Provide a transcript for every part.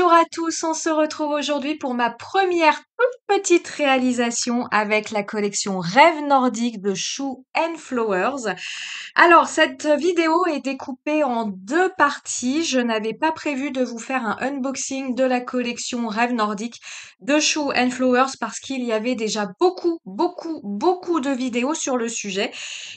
Bonjour à tous, on se retrouve aujourd'hui pour ma première toute petite réalisation avec la collection Rêve nordique de Shoe and Flowers. Alors, cette vidéo est découpée en deux parties. Je n'avais pas prévu de vous faire un unboxing de la collection Rêve nordique de Shoe and Flowers parce qu'il y avait déjà beaucoup de vidéos sur le sujet.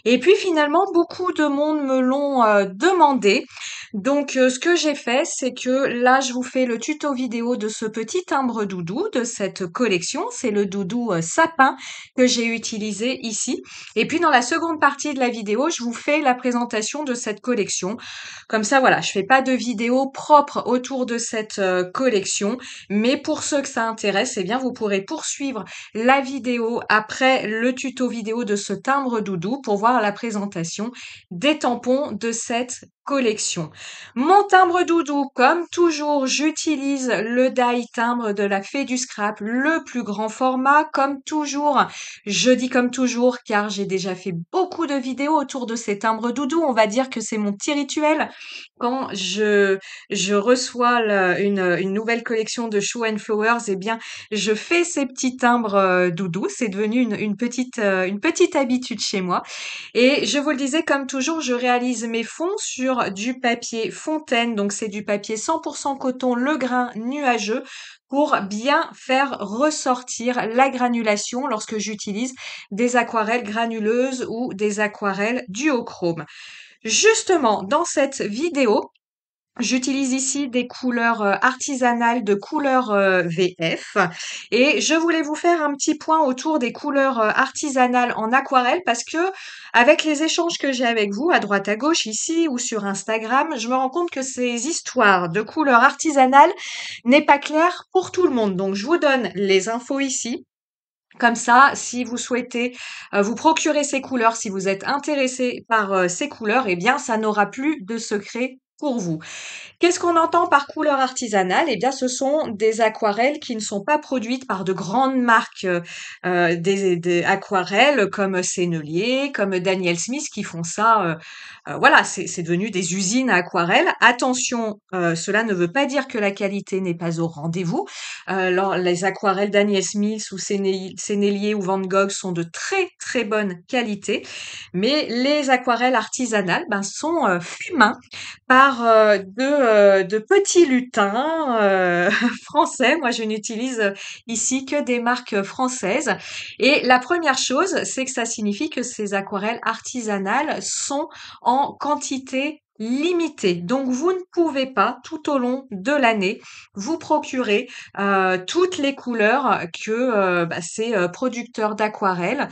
Et puis finalement, beaucoup de monde me l'ont demandé. Donc, ce que j'ai fait, c'est que là, je vous fais le tuto vidéo de ce petit timbre doudou de cette collection. C'est le doudou sapin que j'ai utilisé ici. Et puis, dans la seconde partie de la vidéo, je vous fais la présentation de cette collection. Comme ça, voilà, je fais pas de vidéo propre autour de cette collection. Mais pour ceux que ça intéresse, eh bien, vous pourrez poursuivre la vidéo après le tuto vidéo de ce timbre doudou pour voir la présentation des tampons de cette collection. Mon timbre doudou, comme toujours, j'utilise le die timbre de la Fée du Scrap, le plus grand format, comme toujours. Je dis comme toujours car j'ai déjà fait beaucoup de vidéos autour de ces timbres doudou. On va dire que c'est mon petit rituel quand je reçois une nouvelle collection de Shoe and Flowers. Eh bien, je fais ces petits timbres doudou. C'est devenu une petite habitude chez moi. Et je vous le disais, comme toujours, je réalise mes fonds sur du papier Fontaine. Donc, c'est du papier 100% coton, le grain nuageux, pour bien faire ressortir la granulation lorsque j'utilise des aquarelles granuleuses ou des aquarelles duochrome. Justement, dans cette vidéo, j'utilise ici des couleurs artisanales de couleur VF et je voulais vous faire un petit point autour des couleurs artisanales en aquarelle parce que avec les échanges que j'ai avec vous à droite à gauche ici ou sur Instagram, je me rends compte que ces histoires de couleurs artisanales n'est pas claire pour tout le monde. Donc je vous donne les infos ici. Comme ça, si vous souhaitez vous procurer ces couleurs, si vous êtes intéressé par ces couleurs, eh bien ça n'aura plus de secret pour vous. Qu'est-ce qu'on entend par couleur artisanale? Eh bien, ce sont des aquarelles qui ne sont pas produites par de grandes marques des aquarelles comme Sennelier, comme Daniel Smith qui font ça. Voilà, c'est devenu des usines à aquarelles. Attention, cela ne veut pas dire que la qualité n'est pas au rendez-vous. Les aquarelles Daniel Smith ou Sennelier ou Van Gogh sont de très bonne qualité, mais les aquarelles artisanales sont fumées par de petits lutins français. Moi, je n'utilise ici que des marques françaises. Et la première chose, c'est que ça signifie que ces aquarelles artisanales sont en quantité limitée. Donc, vous ne pouvez pas, tout au long de l'année, vous procurer toutes les couleurs que ces producteurs d'aquarelles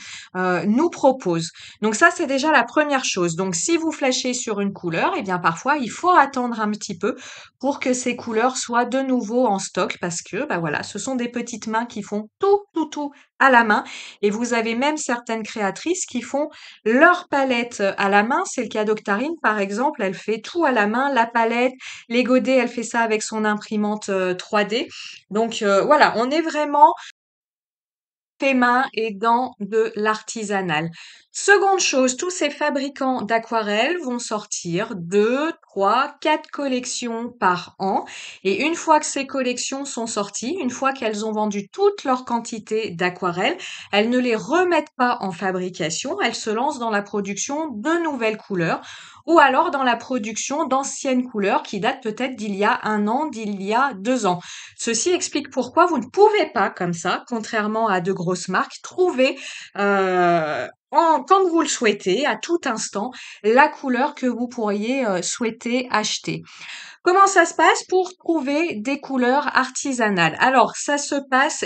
nous proposent. Donc ça, c'est déjà la première chose. Donc si vous flashez sur une couleur, eh bien parfois, il faut attendre un petit peu pour que ces couleurs soient de nouveau en stock parce que, voilà, ce sont des petites mains qui font tout à la main. Et vous avez même certaines créatrices qui font leur palette à la main. C'est le cas d'Octarine, par exemple. Elle fait tout à la main, la palette, les godets, elle fait ça avec son imprimante 3D. Donc voilà, on est vraiment fait main et dans de l'artisanal. Seconde chose, tous ces fabricants d'aquarelles vont sortir 2, 3, 4 collections par an. Et une fois que ces collections sont sorties, une fois qu'elles ont vendu toute leur quantité d'aquarelles, elles ne les remettent pas en fabrication, elles se lancent dans la production de nouvelles couleurs ou alors dans la production d'anciennes couleurs qui datent peut-être d'il y a 1 an, d'il y a 2 ans. Ceci explique pourquoi vous ne pouvez pas, comme ça, contrairement à de grosses marques, trouver quand vous le souhaitez, à tout instant, la couleur que vous pourriez souhaiter acheter. Comment ça se passe pour trouver des couleurs artisanales? Alors, ça se passe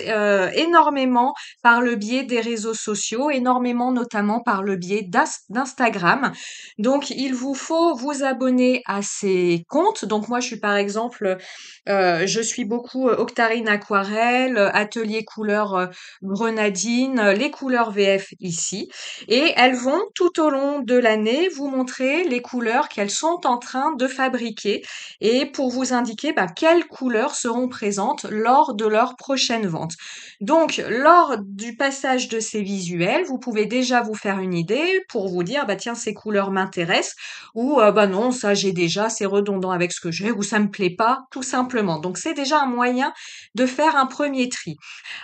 énormément par le biais des réseaux sociaux, énormément notamment par le biais d'Instagram. Donc, il vous faut vous abonner à ces comptes. Donc, moi, je suis par exemple, je suis beaucoup Octarine Aquarelle, Atelier Couleurs Grenadine, les couleurs VF ici. Et elles vont tout au long de l'année vous montrer les couleurs qu'elles sont en train de fabriquer et pour vous indiquer quelles couleurs seront présentes lors de leur prochaine vente. Donc, lors du passage de ces visuels, vous pouvez déjà vous faire une idée pour vous dire, tiens, ces couleurs m'intéressent, ou non, ça j'ai déjà, c'est redondant avec ce que j'ai, ou ça me plaît pas, tout simplement. Donc, c'est déjà un moyen de faire un premier tri.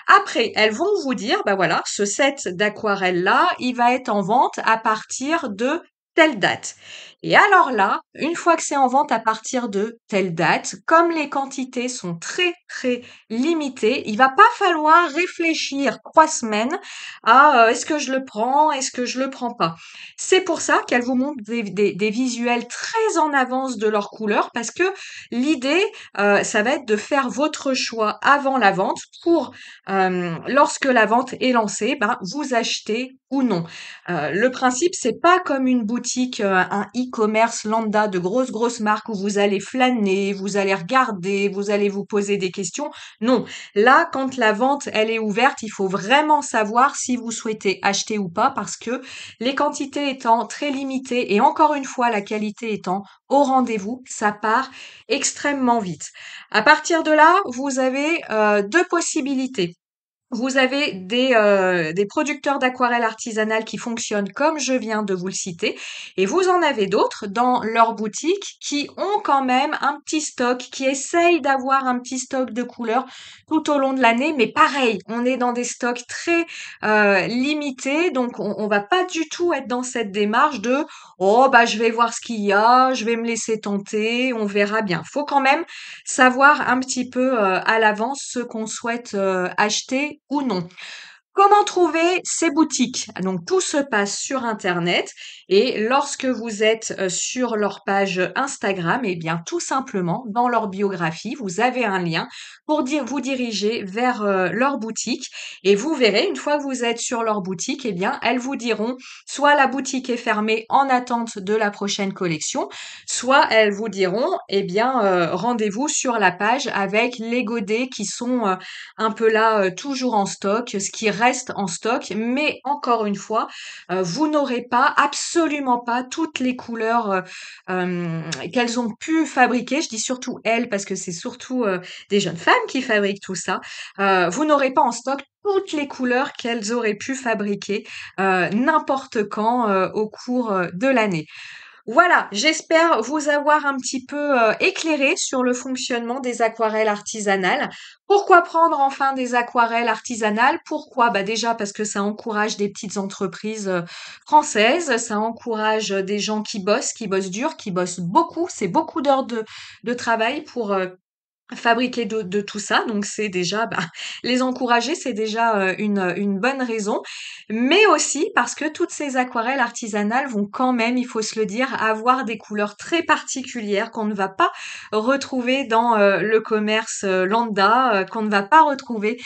Après, elles vont vous dire, voilà, ce set d'aquarelles-là, il va être en vente à partir de telle date. Et alors là, une fois que c'est en vente à partir de telle date, comme les quantités sont très très limitées, il va pas falloir réfléchir 3 semaines à est-ce que je le prends, est-ce que je le prends pas. C'est pour ça qu'elles vous montrent des visuels très en avance de leurs couleurs, parce que l'idée, ça va être de faire votre choix avant la vente pour lorsque la vente est lancée, vous achetez ou non. Le principe, c'est pas comme une boutique, un e-commerce lambda de grosses marques où vous allez flâner, vous allez regarder, vous allez vous poser des questions. Non, là, quand la vente, elle est ouverte, il faut vraiment savoir si vous souhaitez acheter ou pas, parce que les quantités étant très limitées et encore une fois, la qualité étant au rendez-vous, ça part extrêmement vite. À partir de là, vous avez 2 possibilités. Vous avez des producteurs d'aquarelles artisanales qui fonctionnent comme je viens de vous le citer, et vous en avez d'autres dans leur boutique qui ont quand même un petit stock, qui essayent d'avoir un petit stock de couleurs tout au long de l'année, mais pareil, on est dans des stocks très limités, donc on va pas du tout être dans cette démarche de oh je vais voir ce qu'il y a, je vais me laisser tenter, on verra bien. Faut quand même savoir un petit peu à l'avance ce qu'on souhaite acheter ou non. Comment trouver ces boutiques? Donc tout se passe sur internet, et lorsque vous êtes sur leur page Instagram, tout simplement dans leur biographie, vous avez un lien pour vous diriger vers leur boutique, et vous verrez, une fois que vous êtes sur leur boutique, elles vous diront soit la boutique est fermée en attente de la prochaine collection, soit elles vous diront rendez-vous sur la page avec les godets qui sont un peu là, toujours en stock, ce qui reste en stock, mais encore une fois, vous n'aurez pas, absolument pas toutes les couleurs qu'elles ont pu fabriquer. Je dis surtout elles parce que c'est surtout des jeunes femmes qui fabriquent tout ça. Vous n'aurez pas en stock toutes les couleurs qu'elles auraient pu fabriquer n'importe quand au cours de l'année. Voilà, j'espère vous avoir un petit peu éclairé sur le fonctionnement des aquarelles artisanales. Pourquoi prendre enfin des aquarelles artisanales? Pourquoi? Déjà parce que ça encourage des petites entreprises françaises, ça encourage des gens qui bossent dur, qui bossent beaucoup. C'est beaucoup d'heures de travail pour fabriquer de tout ça, donc c'est déjà les encourager, c'est déjà une bonne raison, mais aussi parce que toutes ces aquarelles artisanales vont quand même, il faut se le dire, avoir des couleurs très particulières qu'on ne va pas retrouver dans le commerce lambda, qu'on ne va pas retrouver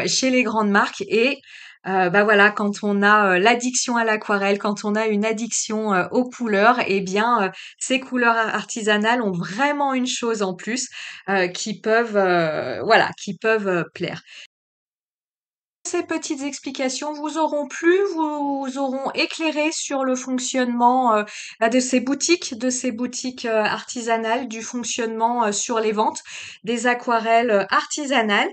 chez les grandes marques, et voilà, quand on a l'addiction à l'aquarelle, quand on a une addiction aux couleurs, ces couleurs artisanales ont vraiment une chose en plus qui peuvent plaire. Ces petites explications vous auront plu, vous auront éclairé sur le fonctionnement de ces boutiques artisanales, du fonctionnement sur les ventes des aquarelles artisanales.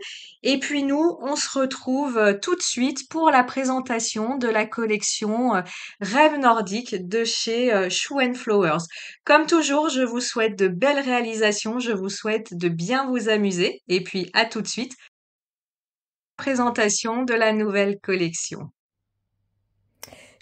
Et puis nous, on se retrouve tout de suite pour la présentation de la collection Rêve nordique de chez Shoe and Flowers. Comme toujours, je vous souhaite de belles réalisations, je vous souhaite de bien vous amuser, et puis à tout de suite. Présentation de la nouvelle collection.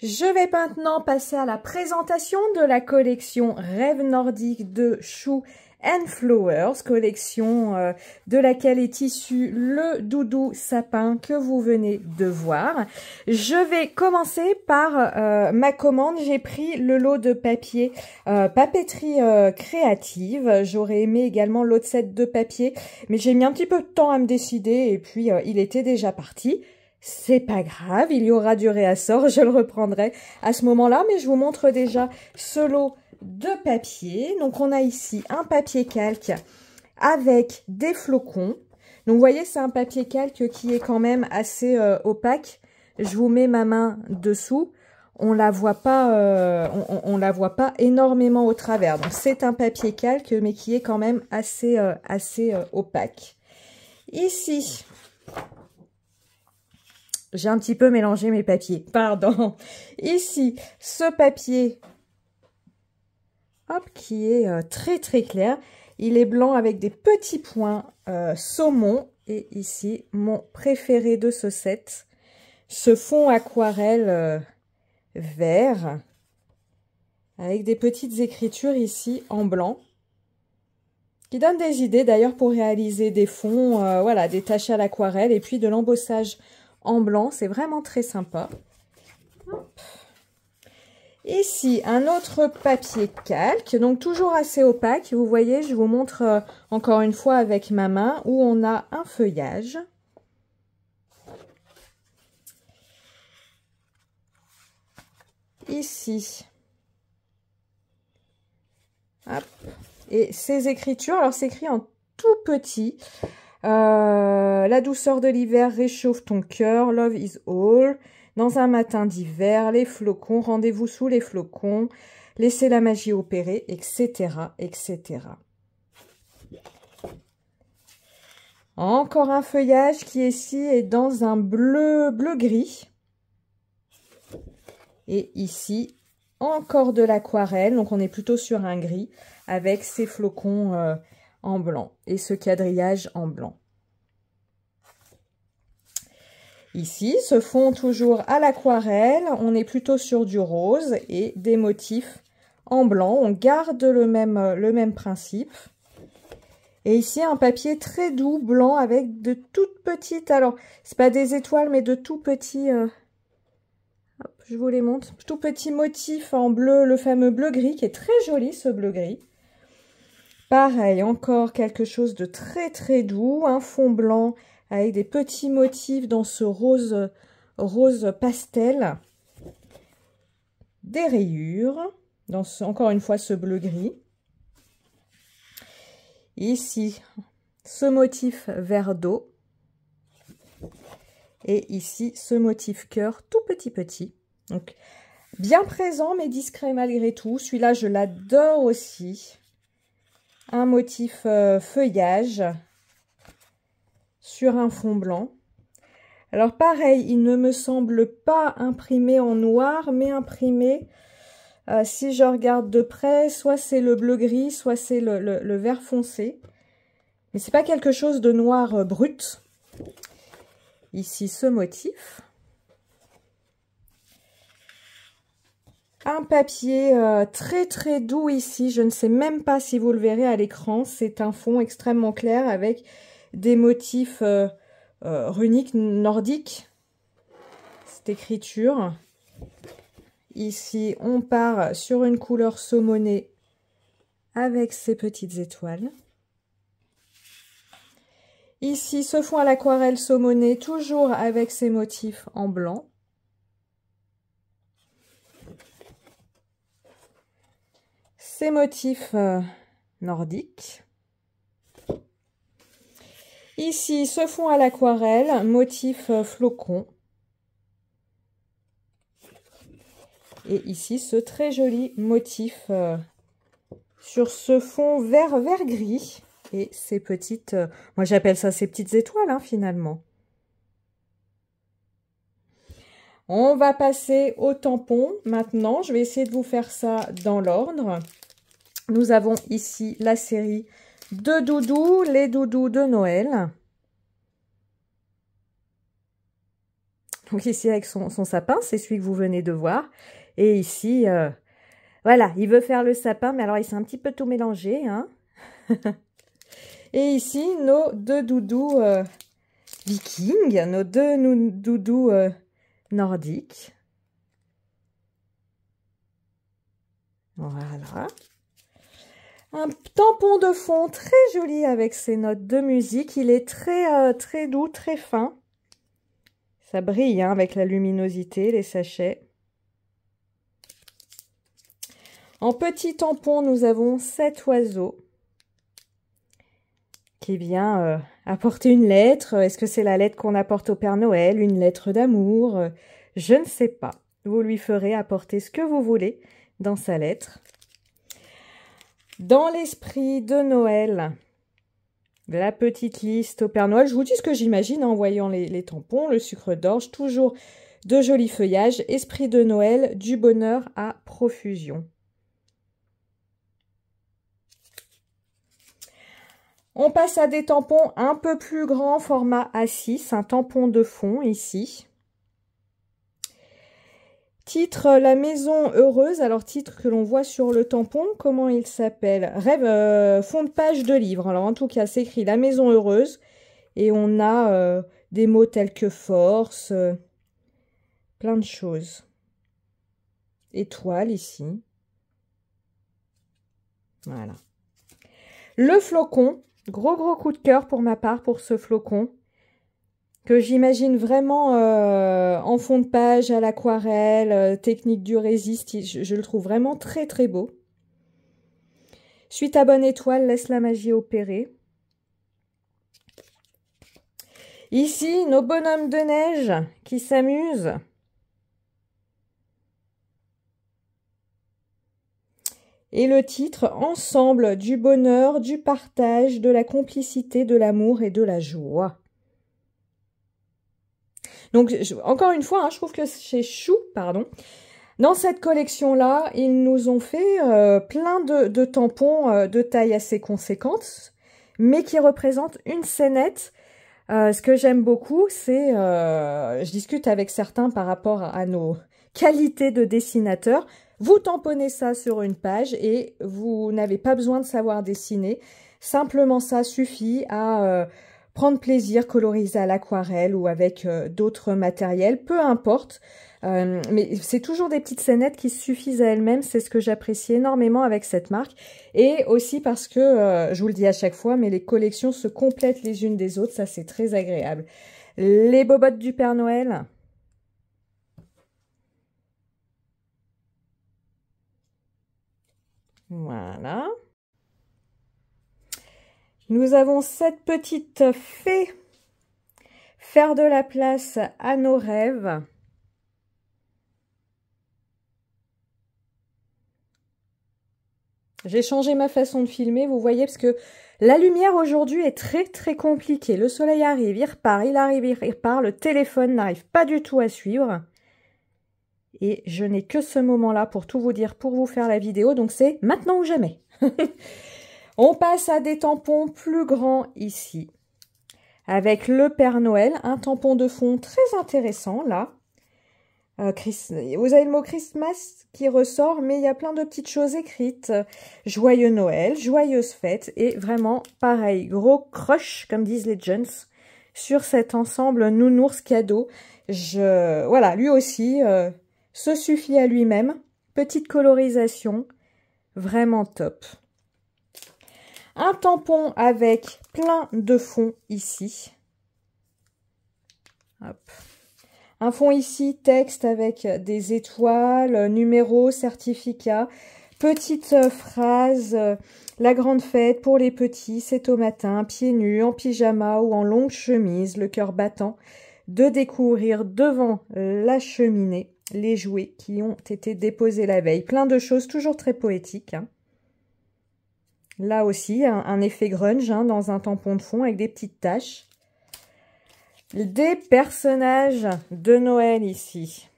Je vais maintenant passer à la présentation de la collection Rêve nordique de Shoe and Flowers, collection de laquelle est issu le doudou sapin que vous venez de voir. Je vais commencer par ma commande. J'ai pris le lot de papier papeterie créative. J'aurais aimé également l'autre set de papier, mais j'ai mis un petit peu de temps à me décider, et puis il était déjà parti. C'est pas grave, il y aura du réassort, je le reprendrai à ce moment-là, mais je vous montre déjà ce lot de papier. Donc on a ici un papier calque avec des flocons. Donc vous voyez, c'est un papier calque qui est quand même assez opaque. Je vous mets ma main dessous. on la voit pas, on la voit pas énormément au travers. Donc c'est un papier calque, mais qui est quand même assez opaque. Ici, j'ai un petit peu mélangé mes papiers, pardon. Ici, ce papier, hop, qui est très clair. Il est blanc avec des petits points saumon. Et ici, mon préféré de ce set, ce fond aquarelle vert, avec des petites écritures ici en blanc, qui donnent des idées d'ailleurs pour réaliser des fonds, voilà, des taches à l'aquarelle et puis de l'embossage en blanc. C'est vraiment très sympa. Hop. Ici, un autre papier calque, donc toujours assez opaque. Vous voyez, je vous montre encore une fois avec ma main où on a un feuillage. Ici. Hop. Et ces écritures, alors c'est écrit en tout petit. La douceur de l'hiver réchauffe ton cœur, love is all. Dans un matin d'hiver, les flocons, rendez-vous sous les flocons, laissez la magie opérer, etc., etc. Encore un feuillage qui ici est dans un bleu-gris. Et ici, encore de l'aquarelle, donc on est plutôt sur un gris, avec ces flocons en blanc et ce quadrillage en blanc. Ici, ce fond toujours à l'aquarelle, on est plutôt sur du rose et des motifs en blanc. On garde le même principe. Et ici, un papier très doux, blanc, avec de toutes petites, alors, c'est pas des étoiles, mais de tout petits, hop, je vous les montre, tout petits motifs en bleu, le fameux bleu-gris, qui est très joli, ce bleu-gris. Pareil, encore quelque chose de très doux, un fond blanc, avec des petits motifs dans ce rose pastel, des rayures, dans encore une fois ce bleu-gris. Ici, ce motif vert d'eau. Et ici, ce motif cœur tout petit. Donc, bien présent, mais discret malgré tout. Celui-là, je l'adore aussi. Un motif feuillage sur un fond blanc. Alors pareil, il ne me semble pas imprimé en noir, mais imprimé, si je regarde de près, soit c'est le bleu-gris, soit c'est le vert foncé. Mais c'est pas quelque chose de noir brut. Ici, ce motif. Un papier très doux ici. Je ne sais même pas si vous le verrez à l'écran. C'est un fond extrêmement clair avec des motifs runiques nordiques. Cette écriture. Ici, on part sur une couleur saumonée avec ces petites étoiles. Ici, ce fond à l'aquarelle saumonée, toujours avec ces motifs en blanc. Ces motifs nordiques. Ici, ce fond à l'aquarelle, motif flocon. Et ici, ce très joli motif sur ce fond vert-gris. Et ces petites, moi j'appelle ça ces petites étoiles, hein, finalement. On va passer au tampon maintenant. Je vais essayer de vous faire ça dans l'ordre. Nous avons ici la série de doudous, les doudous de Noël. Donc ici avec son sapin, c'est celui que vous venez de voir. Et ici, voilà, il veut faire le sapin, mais alors il s'est un petit peu tout mélangé, hein. Et ici, nos deux doudous vikings, nos deux doudous nordiques. Voilà. Un tampon de fond très joli avec ses notes de musique. Il est très doux, très fin. Ça brille hein, avec la luminosité, les sachets. En petit tampon, nous avons cet oiseau qui vient apporter une lettre. Est-ce que c'est la lettre qu'on apporte au Père Noël? Une lettre d'amour? Je ne sais pas. vous lui ferez apporter ce que vous voulez dans sa lettre. Dans l'esprit de Noël, la petite liste au Père Noël. Je vous dis ce que j'imagine en voyant les tampons, le sucre d'orge, toujours de jolis feuillages, esprit de Noël, du bonheur à profusion. On passe à des tampons un peu plus grands, format A6, un tampon de fond ici. Titre, la maison heureuse. Alors, titre que l'on voit sur le tampon, comment il s'appelle? Rêve, fond de page de livre. Alors, en tout cas, c'est écrit la maison heureuse. Et on a des mots tels que force, plein de choses. Étoile ici. Voilà. Le flocon. Gros coup de cœur pour ma part pour ce flocon. Que j'imagine vraiment en fond de page, à l'aquarelle, technique du résiste. Je le trouve vraiment très très beau. Suite à bonne étoile, laisse la magie opérer. Ici, nos bonhommes de neige qui s'amusent. Et le titre, ensemble du bonheur, du partage, de la complicité, de l'amour et de la joie. Donc, encore une fois, je trouve que chez Chou, dans cette collection-là, ils nous ont fait plein de tampons de taille assez conséquente, mais qui représentent une scénette. Ce que j'aime beaucoup, c'est, je discute avec certains par rapport à nos qualités de dessinateurs. Vous tamponnez ça sur une page et vous n'avez pas besoin de savoir dessiner. Simplement, ça suffit à prendre plaisir, coloriser à l'aquarelle ou avec d'autres matériels, peu importe. Mais c'est toujours des petites scénettes qui suffisent à elles-mêmes. C'est ce que j'apprécie énormément avec cette marque. Et aussi parce que, je vous le dis à chaque fois, mais les collections se complètent les unes des autres. Ça, c'est très agréable. Les bobottes du Père Noël. Voilà. Nous avons cette petite fée. Faire de la place à nos rêves. J'ai changé ma façon de filmer, vous voyez, parce que la lumière aujourd'hui est très très compliquée. Le soleil arrive, il repart, il arrive, il repart. Le téléphone n'arrive pas du tout à suivre. Et je n'ai que ce moment-là pour tout vous dire, pour vous faire la vidéo. Donc c'est maintenant ou jamais. On passe à des tampons plus grands ici. Avec le Père Noël, un tampon de fond très intéressant là. Vous avez le mot Christmas qui ressort, mais il y a plein de petites choses écrites. Joyeux Noël, joyeuse fête, et vraiment pareil, gros crush, comme disent les jeunes, sur cet ensemble nounours cadeau. Voilà, lui aussi se suffit à lui-même. Petite colorisation, vraiment top. Un tampon avec plein de fonds ici. Hop. Un fond ici, texte avec des étoiles, numéros, certificats, petite phrase, la grande fête pour les petits, c'est au matin, pieds nus, en pyjama ou en longue chemise, le cœur battant, de découvrir devant la cheminée les jouets qui ont été déposés la veille. Plein de choses, toujours très poétiques. Là aussi, un effet grunge dans un tampon de fond avec des petites taches. Des personnages de Noël ici.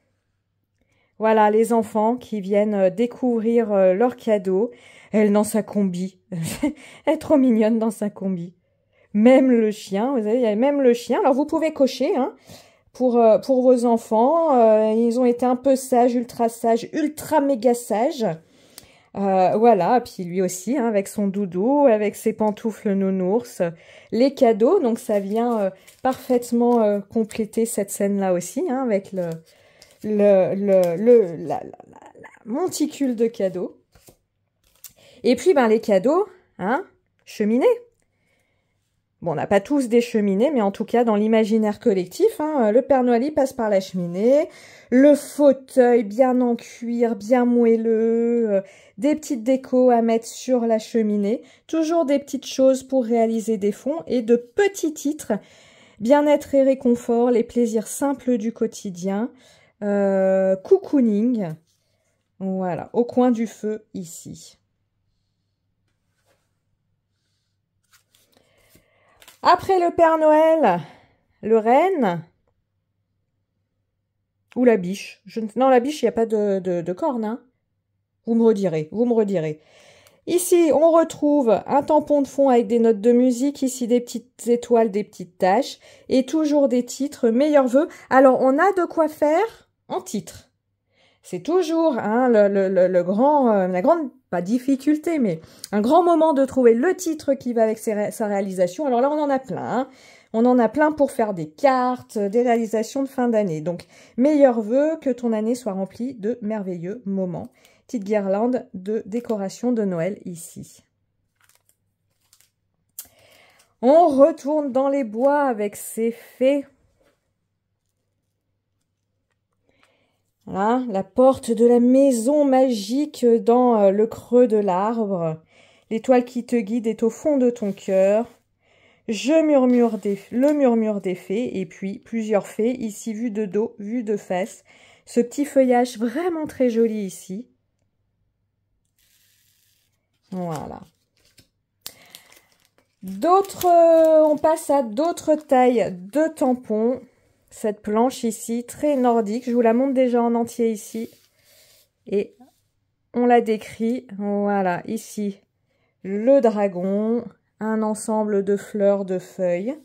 Voilà, les enfants qui viennent découvrir leurs cadeaux. Elle dans sa combi. Elle est trop mignonne dans sa combi. Même le chien, vous savez, il y a même le chien. Alors, vous pouvez cocher pour vos enfants. Ils ont été un peu sages, ultra méga sages. Voilà, puis lui aussi, avec son doudou, avec ses pantoufles nounours, les cadeaux, donc ça vient parfaitement compléter cette scène-là aussi, avec la monticule de cadeaux. Et puis, les cadeaux, cheminée. Bon, on n'a pas tous des cheminées, mais en tout cas, dans l'imaginaire collectif, le Père Noël, il passe par la cheminée, le fauteuil bien en cuir, bien moelleux, des petites décos à mettre sur la cheminée, toujours des petites choses pour réaliser des fonds et de petits titres, bien-être et réconfort, les plaisirs simples du quotidien, cocooning. Voilà, au coin du feu ici. Après le Père Noël, le renne ou la biche. Non, la biche, il n'y a pas de corne. Hein. Vous me redirez, vous me redirez. Ici, on retrouve un tampon de fond avec des notes de musique. Ici, des petites étoiles, des petites taches. Et toujours des titres, meilleurs vœux. Alors, on a de quoi faire en titre. C'est toujours hein, la grande, pas difficulté, mais un grand moment de trouver le titre qui va avec sa réalisation. Alors là, on en a plein. Hein. On en a plein pour faire des cartes, des réalisations de fin d'année. Donc, meilleurs vœux, que ton année soit remplie de merveilleux moments. Petite guirlande de décoration de Noël ici. On retourne dans les bois avec ces fées. Voilà, la porte de la maison magique dans le creux de l'arbre. L'étoile qui te guide est au fond de ton cœur. Le murmure des fées et puis plusieurs fées, ici vue de dos, vue de face. Ce petit feuillage vraiment très joli ici. Voilà. On passe à d'autres tailles de tampons. Cette planche ici, très nordique. Je vous la montre déjà en entier ici. Et on la décrit. Voilà, ici, le dragon. Un ensemble de fleurs, de feuilles.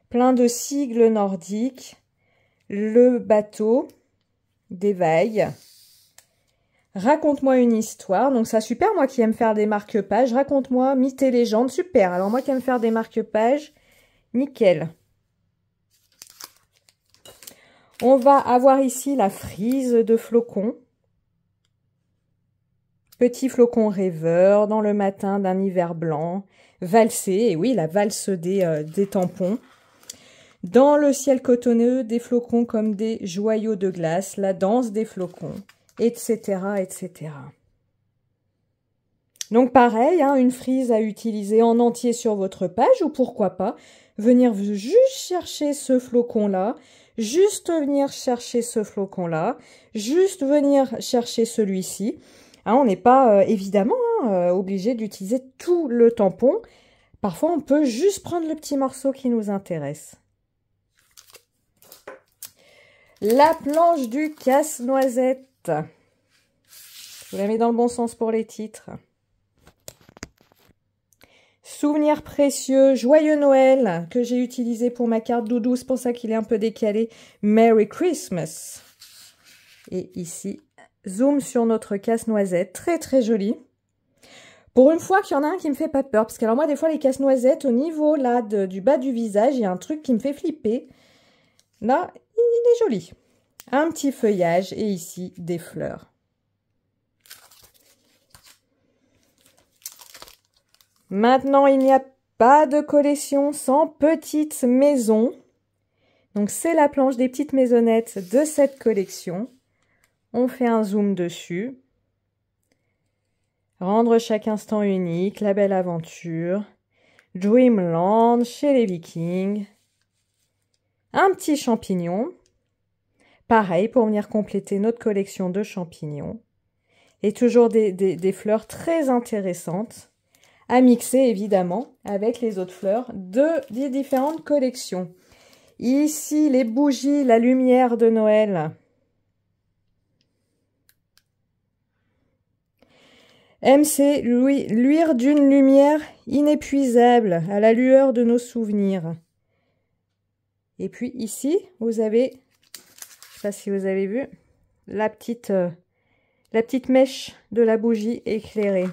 Plein de sigles nordiques. Le bateau. Des vagues. Raconte-moi une histoire. Donc ça, super, moi qui aime faire des marque-pages. Raconte-moi, mythes et légendes. Super. Alors moi qui aime faire des marque-pages, nickel. On va avoir ici la frise de flocons. Petit flocon rêveur dans le matin d'un hiver blanc. Valsé, et oui, la valse des tampons. Dans le ciel cotonneux, des flocons comme des joyaux de glace. La danse des flocons. Etc., etc. Donc pareil, hein, une frise à utiliser en entier sur votre page ou pourquoi pas venir juste chercher ce flocon-là, juste venir chercher ce flocon-là, juste venir chercher celui-ci. Hein, on n'est pas évidemment obligé d'utiliser tout le tampon. Parfois, on peut juste prendre le petit morceau qui nous intéresse. La planche du casse-noisette. Je vous la mets dans le bon sens pour les titres. Souvenir précieux, joyeux Noël, que j'ai utilisé pour ma carte doudou. C'est pour ça qu'il est un peu décalé. Merry Christmas. Et ici, zoom sur notre casse-noisette. Très, très joli. Pour une fois qu'il y en a un qui me fait pas peur. Parce que alors moi, des fois, les casse-noisettes, au niveau là du bas du visage, il y a un truc qui me fait flipper. Là, il est joli. Un petit feuillage et ici, des fleurs. Maintenant, il n'y a pas de collection sans petites maisons. Donc, c'est la planche des petites maisonnettes de cette collection. On fait un zoom dessus. Rendre chaque instant unique, la belle aventure. Dreamland chez les Vikings. Un petit champignon. Pareil, pour venir compléter notre collection de champignons. Et toujours des fleurs très intéressantes. À mixer évidemment avec les autres fleurs des différentes collections. Ici, les bougies, la lumière de Noël. MC, luire d'une lumière inépuisable à la lueur de nos souvenirs. Et puis ici, vous avez, je ne sais pas si vous avez vu, la petite mèche de la bougie éclairée.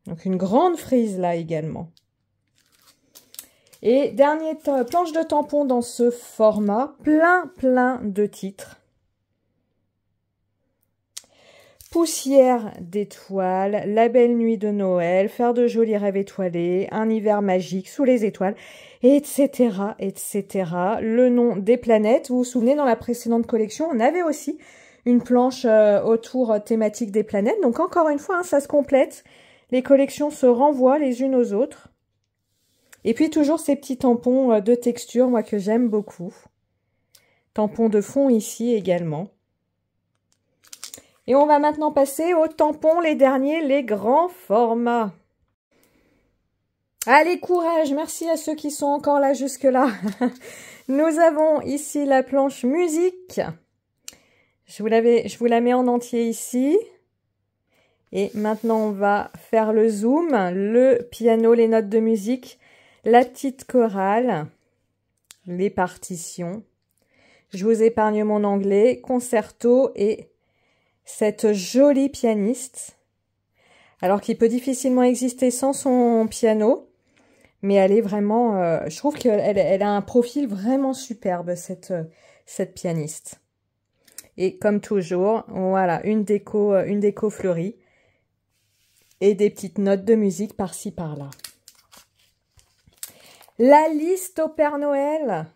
Donc une grande frise là également. Et dernière planche de tampons dans ce format, plein de titres. Poussière d'étoiles, la belle nuit de Noël, faire de jolis rêves étoilés, un hiver magique sous les étoiles, etc., etc. Le nom des planètes. Vous vous souvenez, dans la précédente collection, on avait aussi une planche autour thématique des planètes. Donc encore une fois, hein, ça se complète. Les collections se renvoient les unes aux autres. Et puis toujours ces petits tampons de texture, moi que j'aime beaucoup. Tampon de fond ici également. Et on va maintenant passer aux tampons, les derniers, les grands formats. Allez, courage, merci à ceux qui sont encore là jusque-là. Nous avons ici la planche musique. Je vous la mets en entier ici. Et maintenant, on va faire le zoom, le piano, les notes de musique, la petite chorale, les partitions. Je vous épargne mon anglais, concerto et cette jolie pianiste. Alors qui peut difficilement exister sans son piano. Mais elle est vraiment, je trouve qu'elle a un profil vraiment superbe, cette pianiste. Et comme toujours, voilà, une déco fleurie. Et des petites notes de musique par-ci, par-là. La liste au Père Noël.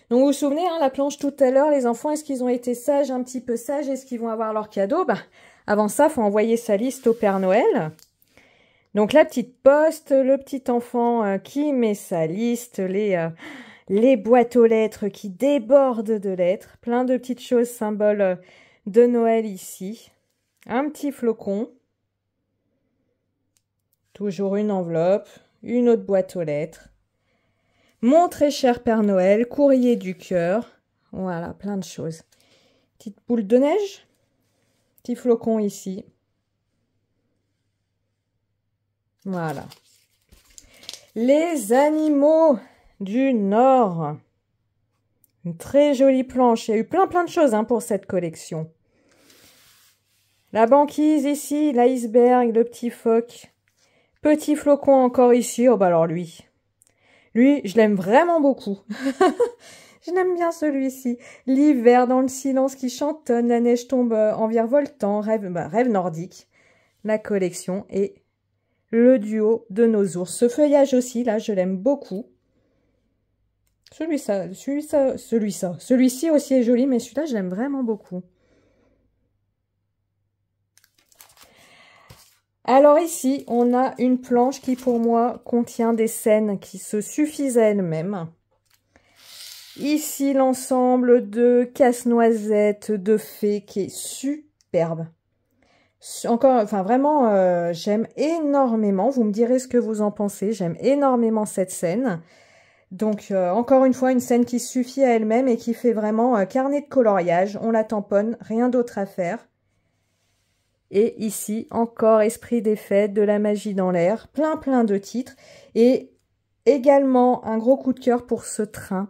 Donc, vous vous souvenez, hein, la planche tout à l'heure, les enfants, est-ce qu'ils ont été sages, un petit peu sages? Est-ce qu'ils vont avoir leur cadeau? Avant ça, il faut envoyer sa liste au Père Noël. Donc, la petite poste, le petit enfant qui met sa liste, les boîtes aux lettres qui débordent de lettres, plein de petites choses symboles de Noël ici. Un petit flocon, toujours une enveloppe, une autre boîte aux lettres. Mon très cher Père Noël, courrier du cœur. Voilà, plein de choses. Petite boule de neige, petit flocon ici. Voilà. Les animaux du Nord. Une très jolie planche. Il y a eu plein de choses pour cette collection. La banquise ici, l'iceberg, le petit phoque. Petit flocon encore ici. Oh alors lui, je l'aime vraiment beaucoup. Je l'aime bien celui-ci. L'hiver dans le silence qui chantonne, la neige tombe en virevoltant, rêve nordique. La collection et le duo de nos ours. Ce feuillage aussi, là, je l'aime beaucoup. Celui-ci aussi est joli, mais celui-là, je l'aime vraiment beaucoup. Alors ici, on a une planche qui, pour moi, contient des scènes qui se suffisent à elles-mêmes. Ici, l'ensemble de casse-noisette, de fées, qui est superbe. Vraiment, j'aime énormément. Vous me direz ce que vous en pensez. J'aime énormément cette scène. Donc, encore une fois, une scène qui suffit à elle-même et qui fait vraiment carnet de coloriage. On la tamponne, rien d'autre à faire. Et ici, encore Esprit des fêtes, de la magie dans l'air. Plein de titres. Et également, un gros coup de cœur pour ce train.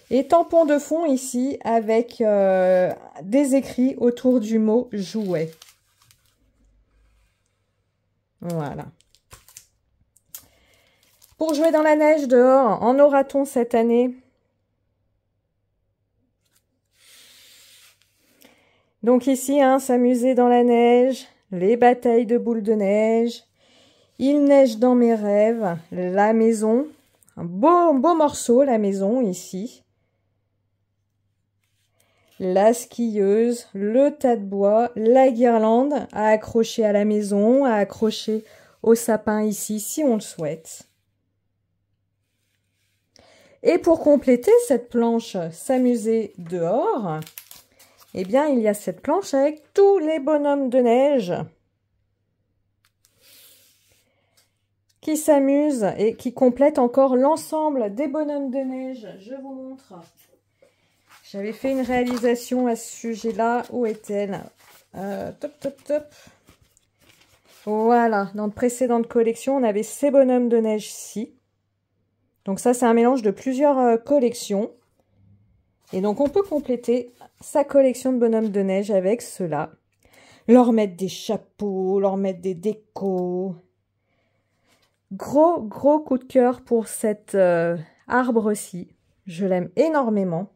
Et tampon de fond ici avec des écrits autour du mot jouet. Voilà. Pour jouer dans la neige dehors, en aura-t-on cette année? Donc ici, s'amuser dans la neige, les batailles de boules de neige, il neige dans mes rêves, la maison, un beau morceau, la maison ici. La skieuse, le tas de bois, la guirlande à accrocher à la maison, à accrocher au sapin ici, si on le souhaite. Et pour compléter cette planche s'amuser dehors, eh bien, il y a cette planche avec tous les bonhommes de neige qui s'amusent et qui complètent encore l'ensemble des bonhommes de neige. Je vous montre. J'avais fait une réalisation à ce sujet-là. Où est-elle? Top. Voilà, dans de précédentes collections, on avait ces bonhommes de neige-ci. Donc ça, c'est un mélange de plusieurs collections. Et donc, on peut compléter sa collection de bonhommes de neige avec cela. Leur mettre des chapeaux, leur mettre des décos. Gros coup de cœur pour cet arbre-ci. Je l'aime énormément.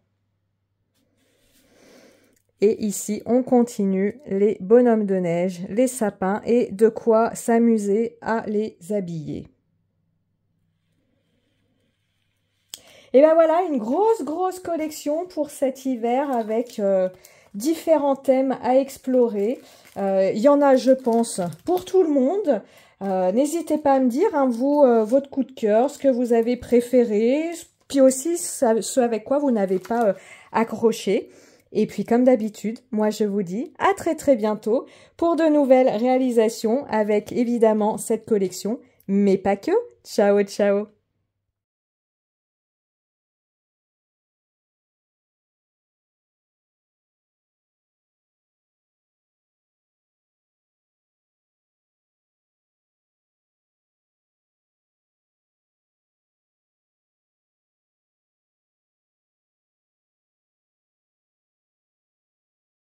Et ici, on continue les bonhommes de neige, les sapins et de quoi s'amuser à les habiller. Et ben voilà, une grosse collection pour cet hiver avec différents thèmes à explorer. Il y en a, je pense, pour tout le monde. N'hésitez pas à me dire, hein, vous, votre coup de cœur, ce que vous avez préféré, puis aussi ce avec quoi vous n'avez pas accroché. Et puis, comme d'habitude, moi, je vous dis à très très bientôt pour de nouvelles réalisations avec évidemment cette collection, mais pas que. Ciao, ciao!